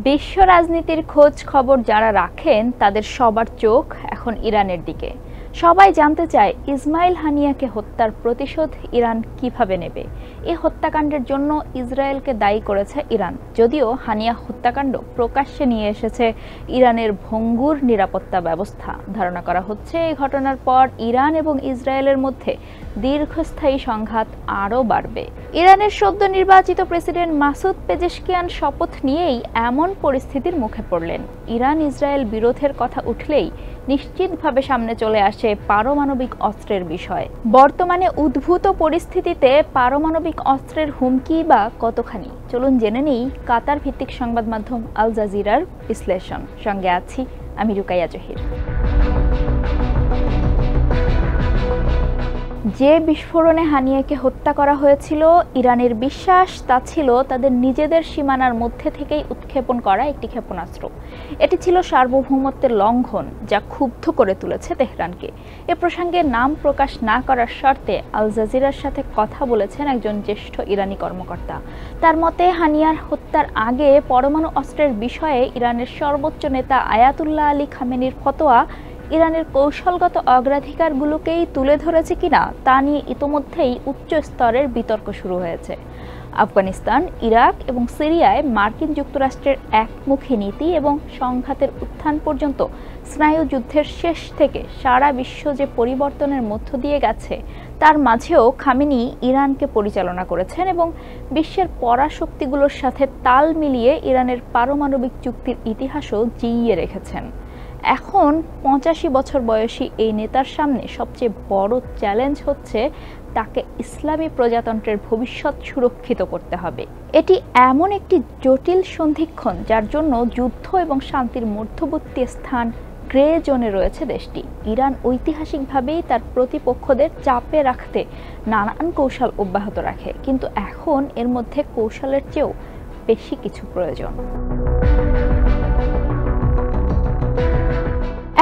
বিশ্ব রাজনীতির খোঁজ খবর যারা রাখেন তাদের সবার চোখ এখন ইরানের দিকে। সবাই জানতে চায় ইসমাইল হানিয়াকে হত্যার প্রতিশোধ ইরান কিভাবে নেবে। এই হত্যাকাণ্ডের জন্য ইসরায়েলকে দায়ী করেছে ইরান, যদিও হানিয়া হত্যাকাণ্ড প্রকাশ্যে নিয়ে এসেছে ইরানের ভঙ্গুর নিরাপত্তা ব্যবস্থা। ধারণা করা হচ্ছে এই ঘটনার পর ইরান এবং ইসরায়েলের মধ্যে দীর্ঘস্থায়ী সংঘাত আরও বাড়বে। ইরানের সদ্য নির্বাচিত প্রেসিডেন্ট মাসুদ পেজেশকিয়ান শপথ নিয়েই এমন পরিস্থিতির মুখে পড়লেন। ইরান ইসরায়েল বিরোধের কথা উঠলেই নিশ্চিতভাবে সামনে চলে আসে পারমাণবিক অস্ত্রের বিষয়। বর্তমানে উদ্ভূত পরিস্থিতিতে পারমাণবিক অস্ত্রের হুমকি বা কতখানি, চলুন জেনে নেই কাতার ভিত্তিক সংবাদ মাধ্যম আল জাজিরার বিশ্লেষণ। সঙ্গে আছি আমি রুকাইয়া জহির। যে বিস্ফোরণে হানিয়াকে হত্যা করা হয়েছিল, ইরানের বিশ্বাস তা ছিল তাদের নিজেদের সীমানার মধ্যে থেকেই উৎক্ষেপণ করা একটি ক্ষেপণাস্ত্র। এটি ছিল সার্বভৌমত্বের লঙ্ঘন, যা ক্ষুব্ধ করে তুলেছে তেহরানকে। এ প্রসঙ্গে নাম প্রকাশ না করার শর্তে আল জাজিরার সাথে কথা বলেছেন একজন জ্যেষ্ঠ ইরানি কর্মকর্তা। তার মতে, হানিয়ার হত্যার আগে পরমাণু অস্ত্রের বিষয়ে ইরানের সর্বোচ্চ নেতা আয়াতুল্লাহ আলী খামেনির ফতোয়া ইরানের কৌশলগত অগ্রাধিকারগুলোকেই তুলে ধরেছে কিনা তা নিয়ে ইতোমধ্যেই উচ্চ স্তরের বিতর্ক শুরু হয়েছে। আফগানিস্তান, ইরাক এবং সিরিয়ায় মার্কিন যুক্তরাষ্ট্রের একমুখী নীতি এবং সংঘাতের উত্থান পর্যন্ত স্নায়ুযুদ্ধের শেষ থেকে সারা বিশ্ব যে পরিবর্তনের মধ্য দিয়ে গেছে, তার মাঝেও খামেনি ইরানকে পরিচালনা করেছেন এবং বিশ্বের পরাশক্তিগুলোর সাথে তাল মিলিয়ে ইরানের পারমাণবিক চুক্তির ইতিহাসও জিইয়ে রেখেছেন। এখন 85 বছর বয়সী এই নেতার সামনে সবচেয়ে বড় চ্যালেঞ্জ হচ্ছে তাকে ইসলামী প্রজাতন্ত্রের ভবিষ্যৎ সুরক্ষিত করতে হবে। এটি এমন একটি জটিল সন্ধিক্ষণ যার জন্য যুদ্ধ এবং শান্তির মধ্যবর্তী স্থান গ্রে জোনে রয়েছে দেশটি। ইরান ঐতিহাসিকভাবেই তার প্রতিপক্ষদের চাপে রাখতে নানান কৌশল অব্যাহত রাখে, কিন্তু এখন এর মধ্যে কৌশলের চেয়েও বেশি কিছু প্রয়োজন।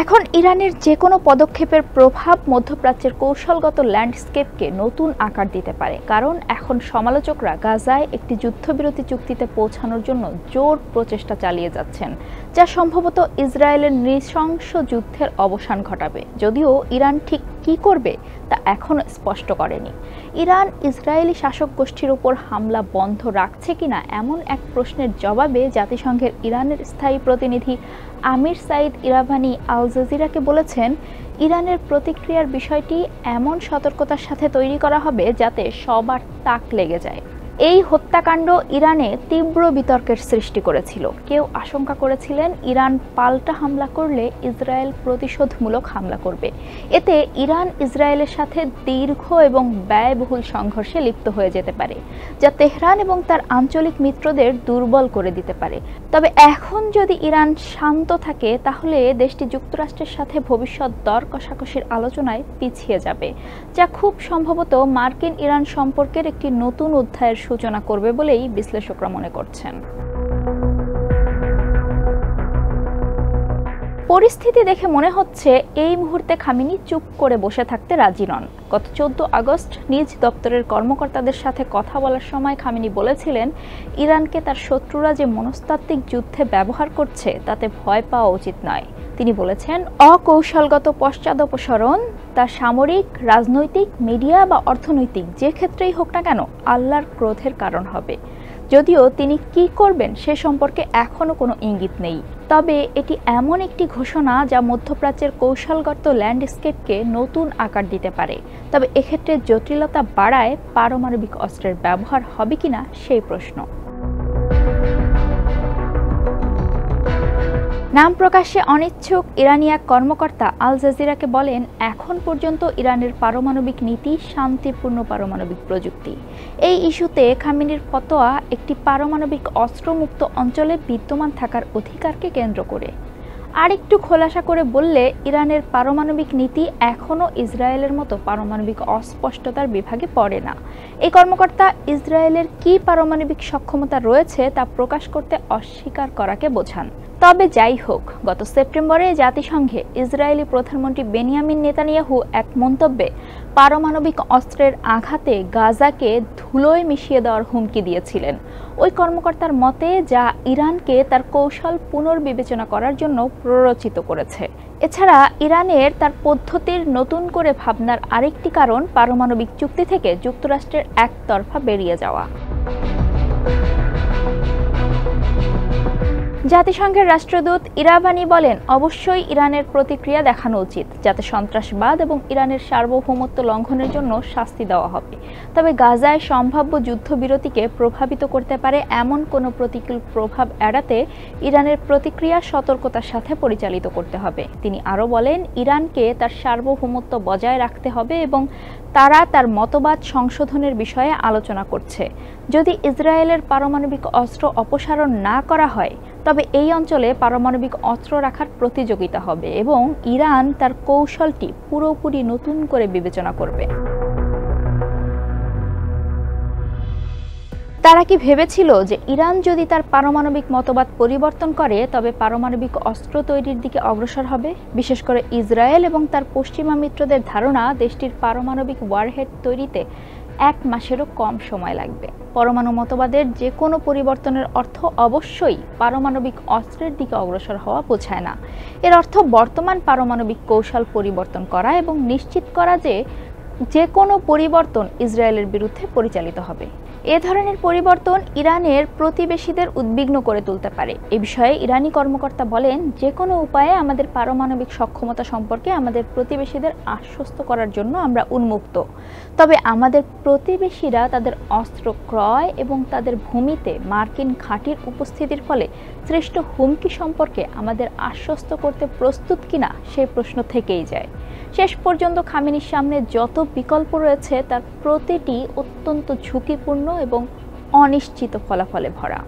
এখন ইরানের যে কোনো পদক্ষেপের প্রভাব মধ্যপ্রাচ্যের কৌশলগত ল্যান্ডস্কেপকে নতুন আকার দিতে পারে, কারণ এখন সমালোচকরা গাজায় একটি যুদ্ধবিরতি চুক্তিতে পৌঁছানোর জন্য জোর প্রচেষ্টা চালিয়ে যাচ্ছেন, যা সম্ভবত ইসরায়েলের নৃশংস যুদ্ধের অবসান ঘটাবে। যদিও ইরান ঠিক কী করবে তা এখনও স্পষ্ট করেনি। ইরান ইসরায়েলি শাসক গোষ্ঠীর উপর হামলা বন্ধ রাখছে কিনা এমন এক প্রশ্নের জবাবে জাতিসংঘের ইরানের স্থায়ী প্রতিনিধি আমির সাইদ ইরাভানি আল জাজিরাকে বলেছেন, ইরানের প্রতিক্রিয়ার বিষয়টি এমন সতর্কতার সাথে তৈরি করা হবে যাতে সবার তাক লেগে যায়। এই হত্যাকাণ্ড ইরানে তীব্র বিতর্কের সৃষ্টি করেছিল। কেউ আশঙ্কা করেছিলেন ইরান পাল্টা হামলা করলে ইসরায়েল প্রতিশোধমূলক হামলা করবে। এতে ইরান ইসরায়েলের সাথে দীর্ঘ এবং ব্যয়বহুল সংঘর্ষে লিপ্ত হয়ে যেতে পারে, যা তেহরান এবং তার আঞ্চলিক মিত্রদের দুর্বল করে দিতে পারে। তবে এখন যদি ইরান শান্ত থাকে, তাহলে দেশটি যুক্তরাষ্ট্রের সাথে ভবিষ্যৎ দর কষাকষির আলোচনায় পিছিয়ে যাবে, যা খুব সম্ভবত মার্কিন ইরান সম্পর্কের একটি নতুন অধ্যায়ের সূচনা করবে বলেই বিশ্লেষকরা মনে করছেন। পরিস্থিতি দেখে মনে হচ্ছে এই মুহূর্তে খামেনি চুপ করে বসে থাকতে রাজি নন। গত 14 আগস্ট নিজ দপ্তরের কর্মকর্তাদের সাথে কথা বলার সময় খামেনি বলেছিলেন, ইরানকে তার শত্রুরা যে মনস্তাত্ত্বিক যুদ্ধে ব্যবহার করছে তাতে ভয় পাওয়া উচিত নয়। তিনি বলেছেন, অকৌশলগত পশ্চাদপসরণ তা সামরিক, রাজনৈতিক, মিডিয়া বা অর্থনৈতিক যে ক্ষেত্রেই হোক না কেন আল্লাহর ক্রোধের কারণ হবে। যদিও তিনি কি করবেন সে সম্পর্কে এখনও কোনো ইঙ্গিত নেই, তবে এটি এমন একটি ঘোষণা যা মধ্যপ্রাচ্যের কৌশলগত ল্যান্ডস্কেপকে নতুন আকার দিতে পারে। তবে এক্ষেত্রে জটিলতা বাড়ায় পারমাণবিক অস্ত্রের ব্যবহার হবে কিনা সেই প্রশ্ন। নাম প্রকাশে অনিচ্ছুক ইরানি এক কর্মকর্তা আল জাজিরাকে বলেন, এখন পর্যন্ত ইরানের পারমাণবিক নীতি শান্তিপূর্ণ পারমাণবিক প্রযুক্তি। এই ইস্যুতে খামেনির ফতোয়া একটি পারমাণবিক অস্ত্রমুক্ত অঞ্চলে বিদ্যমান থাকার অধিকারকে কেন্দ্র করে। আর একটু খোলাসা করে বললে, ইরানের পারমাণবিক নীতি এখনও ইসরায়েলের মতো পারমাণবিক অস্পষ্টতার বিভাগে পড়ে না। এই কর্মকর্তা ইসরায়েলের কি পারমাণবিক সক্ষমতা রয়েছে তা প্রকাশ করতে অস্বীকার করাকে বোঝান। তবে যাই হোক, গত সেপ্টেম্বরে জাতিসংঘে ইসরায়েলি প্রধানমন্ত্রী বেনিয়ামিন নেতানিয়াহু এক মন্তব্যে পারমাণবিক অস্ত্রের আঘাতে গাজাকে ধুলোয় মিশিয়ে দেওয়ার হুমকি দিয়েছিলেন। ওই কর্মকর্তার মতে, যা ইরানকে তার কৌশল পুনর্বিবেচনা করার জন্য প্ররোচিত করেছে। এছাড়া ইরানের তার পদ্ধতির নতুন করে ভাবনার আরেকটি কারণ পারমাণবিক চুক্তি থেকে যুক্তরাষ্ট্রের একতরফা বেরিয়ে যাওয়া। জাতিসংঘের রাষ্ট্রদূত ইরাবানি বলেন, অবশ্যই ইরানের প্রতিক্রিয়া দেখানো উচিত, যাতে সন্ত্রাসবাদ এবং ইরানের সার্বভৌমত্ব লঙ্ঘনের জন্য শাস্তি দেওয়া হবে। তবে গাজায় সম্ভাব্য যুদ্ধবিরতিকে প্রভাবিত করতে পারে এমন কোনো প্রতিকূল প্রভাব এড়াতে ইরানের প্রতিক্রিয়া সতর্কতার সাথে পরিচালিত করতে হবে। তিনি আরও বলেন, ইরানকে তার সার্বভৌমত্ব বজায় রাখতে হবে এবং তারা তার মতবাদ সংশোধনের বিষয়ে আলোচনা করছে। যদি ইসরায়েলের পারমাণবিক অস্ত্র অপসারণ না করা হয়, তবে এই অঞ্চলে পারমাণবিক অস্ত্র রাখার প্রতিযোগিতা হবে এবং ইরান তার কৌশলটি পুরোপুরি নতুন করে বিবেচনা করবে। তারা কি ভেবেছিল যে ইরান যদি তার পারমাণবিক মতবাদ পরিবর্তন করে তবে পারমাণবিক অস্ত্র তৈরির দিকে অগ্রসর হবে? বিশেষ করে ইসরায়েল এবং তার পশ্চিমা মিত্রদের ধারণা, দেশটির পারমাণবিক ওয়ারহেড তৈরিতে 1 মাসেরও কম সময় লাগবে। পরমাণু মতবাদের যে কোনো পরিবর্তনের অর্থ অবশ্যই পারমাণবিক অস্ত্রের দিকে অগ্রসর হওয়া বোঝায় না। এর অর্থ বর্তমান পারমাণবিক কৌশল পরিবর্তন করা এবং নিশ্চিত করা যে কোনো পরিবর্তন ইসরায়েলের বিরুদ্ধে পরিচালিত হবে। এ ধরনের পরিবর্তন ইরানের প্রতিবেশীদের উদ্বিগ্ন করে তুলতে পারে। এ বিষয়ে ইরানি কর্মকর্তা বলেন, যে কোনো উপায়ে আমাদের পারমাণবিক সক্ষমতা সম্পর্কে আমাদের প্রতিবেশীদের আশ্বস্ত করার জন্য আমরা উন্মুক্ত। তবে আমাদের প্রতিবেশীরা তাদের অস্ত্র ক্রয় এবং তাদের ভূমিতে মার্কিন ঘাঁটির উপস্থিতির ফলে সৃষ্ট হুমকি সম্পর্কে আমাদের আশ্বস্ত করতে প্রস্তুত কিনা সেই প্রশ্ন থেকেই যায়। শেষ পর্যন্ত খামেনির সামনে যত বিকল্প রয়েছে তার প্রতিটি অত্যন্ত ঝুঁকিপূর্ণ এবং অনিশ্চিত ফলাফলে ভরা।